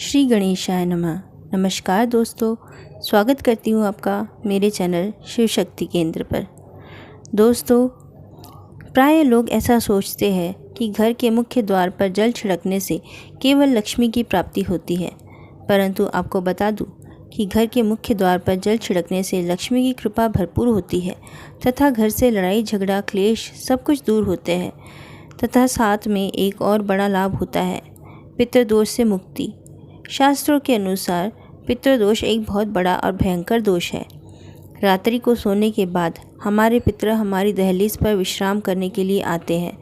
श्री गणेशाय नमः। नमस्कार दोस्तों, स्वागत करती हूँ आपका मेरे चैनल शिव शक्ति केंद्र पर। दोस्तों, प्राय लोग ऐसा सोचते हैं कि घर के मुख्य द्वार पर जल छिड़कने से केवल लक्ष्मी की प्राप्ति होती है, परंतु आपको बता दूं कि घर के मुख्य द्वार पर जल छिड़कने से लक्ष्मी की कृपा भरपूर होती है तथा घर से लड़ाई झगड़ा क्लेश सब कुछ दूर होते हैं तथा साथ में एक और बड़ा लाभ होता है, पितृदोष से मुक्ति। शास्त्रों के अनुसार पितृदोष एक बहुत बड़ा और भयंकर दोष है। रात्रि को सोने के बाद हमारे पितृ हमारी दहलीज पर विश्राम करने के लिए आते हैं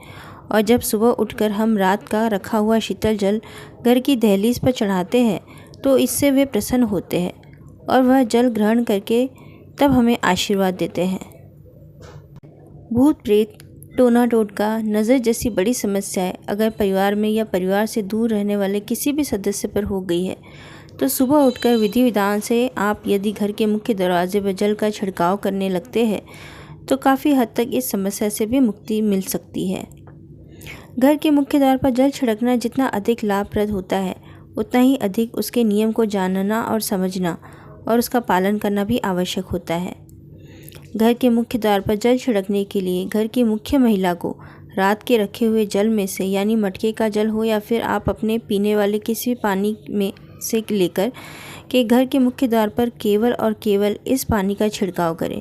और जब सुबह उठकर हम रात का रखा हुआ शीतल जल घर की दहलीज पर चढ़ाते हैं तो इससे वे प्रसन्न होते हैं और वह जल ग्रहण करके तब हमें आशीर्वाद देते हैं। भूत प्रेत, टोना टोटका, नज़र जैसी बड़ी समस्याएं अगर परिवार में या परिवार से दूर रहने वाले किसी भी सदस्य पर हो गई है तो सुबह उठकर विधि विधान से आप यदि घर के मुख्य दरवाजे पर जल का छिड़काव करने लगते हैं तो काफ़ी हद तक इस समस्या से भी मुक्ति मिल सकती है। घर के मुख्य द्वार पर जल छिड़कना जितना अधिक लाभप्रद होता है उतना ही अधिक उसके नियम को जानना और समझना और उसका पालन करना भी आवश्यक होता है। घर के मुख्य द्वार पर जल छिड़कने के लिए घर की मुख्य महिला को रात के रखे हुए जल में से यानी मटके का जल हो या फिर आप अपने पीने वाले किसी भी पानी में से लेकर के घर के मुख्य द्वार पर केवल और केवल इस पानी का छिड़काव करें।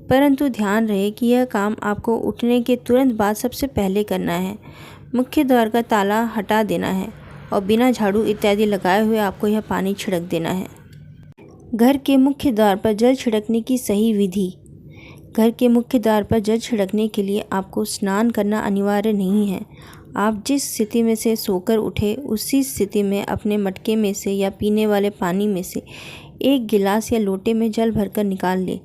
परंतु ध्यान रहे कि यह काम आपको उठने के तुरंत बाद सबसे पहले करना है। मुख्य द्वार का ताला हटा देना है और बिना झाड़ू इत्यादि लगाए हुए आपको यह पानी छिड़क देना है। घर के मुख्य द्वार पर जल छिड़कने की सही विधि। घर के मुख्य द्वार पर जल छिड़कने के लिए आपको स्नान करना अनिवार्य नहीं है। आप जिस स्थिति में से सोकर उठे उसी स्थिति में अपने मटके में से या पीने वाले पानी में से एक गिलास या लोटे में जल भरकर निकाल लें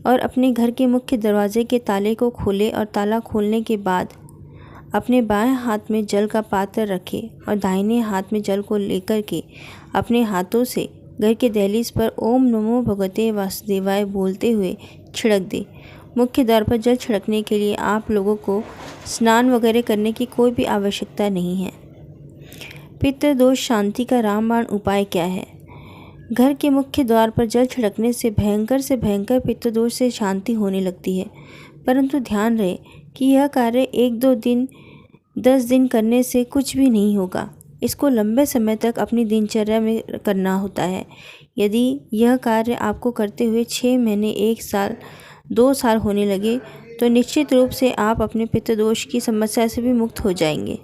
और अपने घर के मुख्य दरवाजे के ताले को खोलें और ताला खोलने के बाद अपने बाएं हाथ में जल का पात्र रखें और दाहिने हाथ में जल को लेकर के अपने हाथों से घर के दहलीज पर ओम नमो भगवते वासुदेवाय बोलते हुए छिड़क दे। मुख्य द्वार पर जल छिड़कने के लिए आप लोगों को स्नान वगैरह करने की कोई भी आवश्यकता नहीं है। पितृदोष शांति का रामबाण उपाय क्या है? घर के मुख्य द्वार पर जल छिड़कने से भयंकर पितृदोष से शांति होने लगती है, परंतु ध्यान रहे कि यह कार्य 1-2 दिन 10 दिन करने से कुछ भी नहीं होगा। इसको लंबे समय तक अपनी दिनचर्या में करना होता है। यदि यह कार्य आपको करते हुए 6 महीने, 1 साल, 2 साल होने लगे तो निश्चित रूप से आप अपने पितृदोष की समस्या से भी मुक्त हो जाएंगे।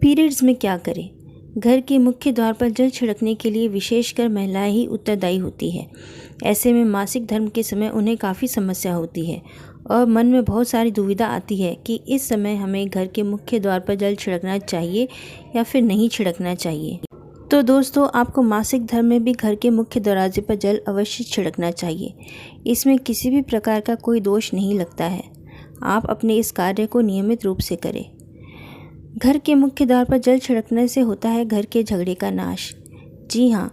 पीरियड्स में क्या करें? घर के मुख्य द्वार पर जल छिड़कने के लिए विशेषकर महिलाएं ही उत्तरदायी होती है। ऐसे में मासिक धर्म के समय उन्हें काफ़ी समस्या होती है और मन में बहुत सारी दुविधा आती है कि इस समय हमें घर के मुख्य द्वार पर जल छिड़कना चाहिए या फिर नहीं छिड़कना चाहिए। तो दोस्तों, आपको मासिक धर्म में भी घर के मुख्य दरवाजे पर जल अवश्य छिड़कना चाहिए। इसमें किसी भी प्रकार का कोई दोष नहीं लगता है। आप अपने इस कार्य को नियमित रूप से करें। घर के मुख्य द्वार पर जल छिड़कने से होता है घर के झगड़े का नाश। जी हाँ,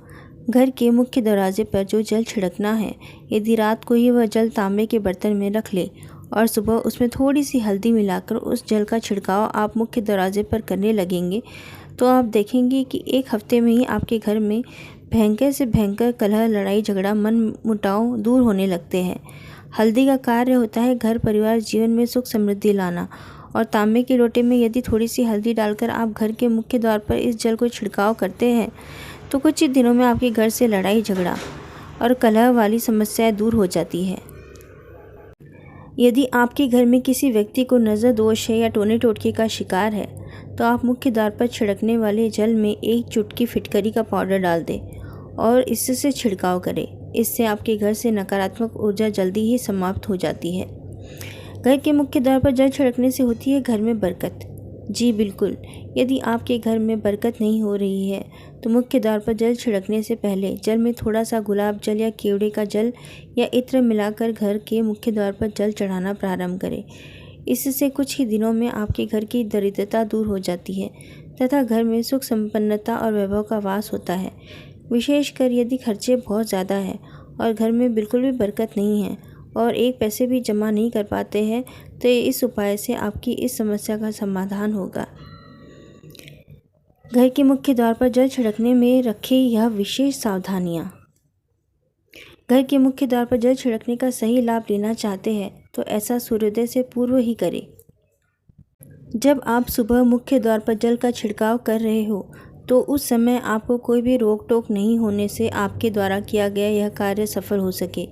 घर के मुख्य दरवाजे पर जो जल छिड़कना है, यदि रात को ही वह जल तांबे के बर्तन में रख ले और सुबह उसमें थोड़ी सी हल्दी मिलाकर उस जल का छिड़काव आप मुख्य दरवाजे पर करने लगेंगे तो आप देखेंगे कि 1 हफ्ते में ही आपके घर में भयंकर से भयंकर कलह, लड़ाई झगड़ा, मन मुटाव दूर होने लगते हैं। हल्दी का कार्य होता है घर परिवार जीवन में सुख समृद्धि लाना और तांबे के लोटे में यदि थोड़ी सी हल्दी डालकर आप घर के मुख्य द्वार पर इस जल को छिड़काव करते हैं तो कुछ ही दिनों में आपके घर से लड़ाई झगड़ा और कलह वाली समस्याएं दूर हो जाती है। यदि आपके घर में किसी व्यक्ति को नज़र दोष है या टोने टोटके का शिकार है तो आप मुख्य द्वार पर छिड़कने वाले जल में 1 चुटकी फिटकरी का पाउडर डाल दें और इससे छिड़काव करें। इससे आपके घर से नकारात्मक ऊर्जा जल्दी ही समाप्त हो जाती है। घर के मुख्य द्वार पर जल छिड़कने से होती है घर में बरकत। जी बिल्कुल, यदि आपके घर में बरकत नहीं हो रही है तो मुख्य द्वार पर जल छिड़कने से पहले जल में थोड़ा सा गुलाब जल या केवड़े का जल या इत्र मिलाकर घर के मुख्य द्वार पर जल चढ़ाना प्रारंभ करें। इससे कुछ ही दिनों में आपके घर की दरिद्रता दूर हो जाती है तथा घर में सुख संपन्नता और वैभव का वास होता है। विशेषकर यदि खर्चे बहुत ज़्यादा हैं और घर में बिल्कुल भी बरकत नहीं है और 1 पैसे भी जमा नहीं कर पाते हैं तो इस उपाय से आपकी इस समस्या का समाधान होगा। घर के मुख्य द्वार पर जल छिड़कने में रखें यह विशेष सावधानियाँ। घर के मुख्य द्वार पर जल छिड़कने का सही लाभ लेना चाहते हैं तो ऐसा सूर्योदय से पूर्व ही करें। जब आप सुबह मुख्य द्वार पर जल का छिड़काव कर रहे हो तो उस समय आपको कोई भी रोक टोक नहीं होने से आपके द्वारा किया गया यह कार्य सफल हो सके।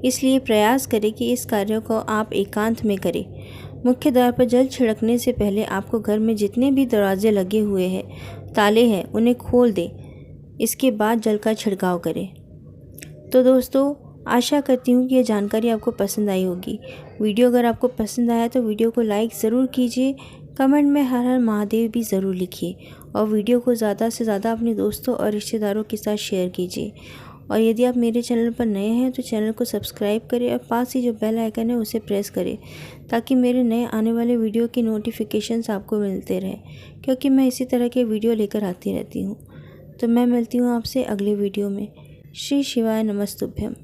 इसलिए प्रयास करें कि इस कार्य को आप एकांत में करें। मुख्य द्वार पर जल छिड़कने से पहले आपको घर में जितने भी दरवाजे लगे हुए हैं, ताले हैं, उन्हें खोल दें। इसके बाद जल का छिड़काव करें। तो दोस्तों, आशा करती हूँ कि यह जानकारी आपको पसंद आई होगी। वीडियो अगर आपको पसंद आया तो वीडियो को लाइक ज़रूर कीजिए, कमेंट में हर हर महादेव भी ज़रूर लिखिए और वीडियो को ज़्यादा से ज़्यादा अपने दोस्तों और रिश्तेदारों के साथ शेयर कीजिए। और यदि आप मेरे चैनल पर नए हैं तो चैनल को सब्सक्राइब करें और पास ही जो बेल आइकन है उसे प्रेस करें ताकि मेरे नए आने वाले वीडियो की नोटिफिकेशंस आपको मिलते रहें, क्योंकि मैं इसी तरह के वीडियो लेकर आती रहती हूँ। तो मैं मिलती हूँ आपसे अगले वीडियो में। श्री शिवाय नमस्तुभ्यम।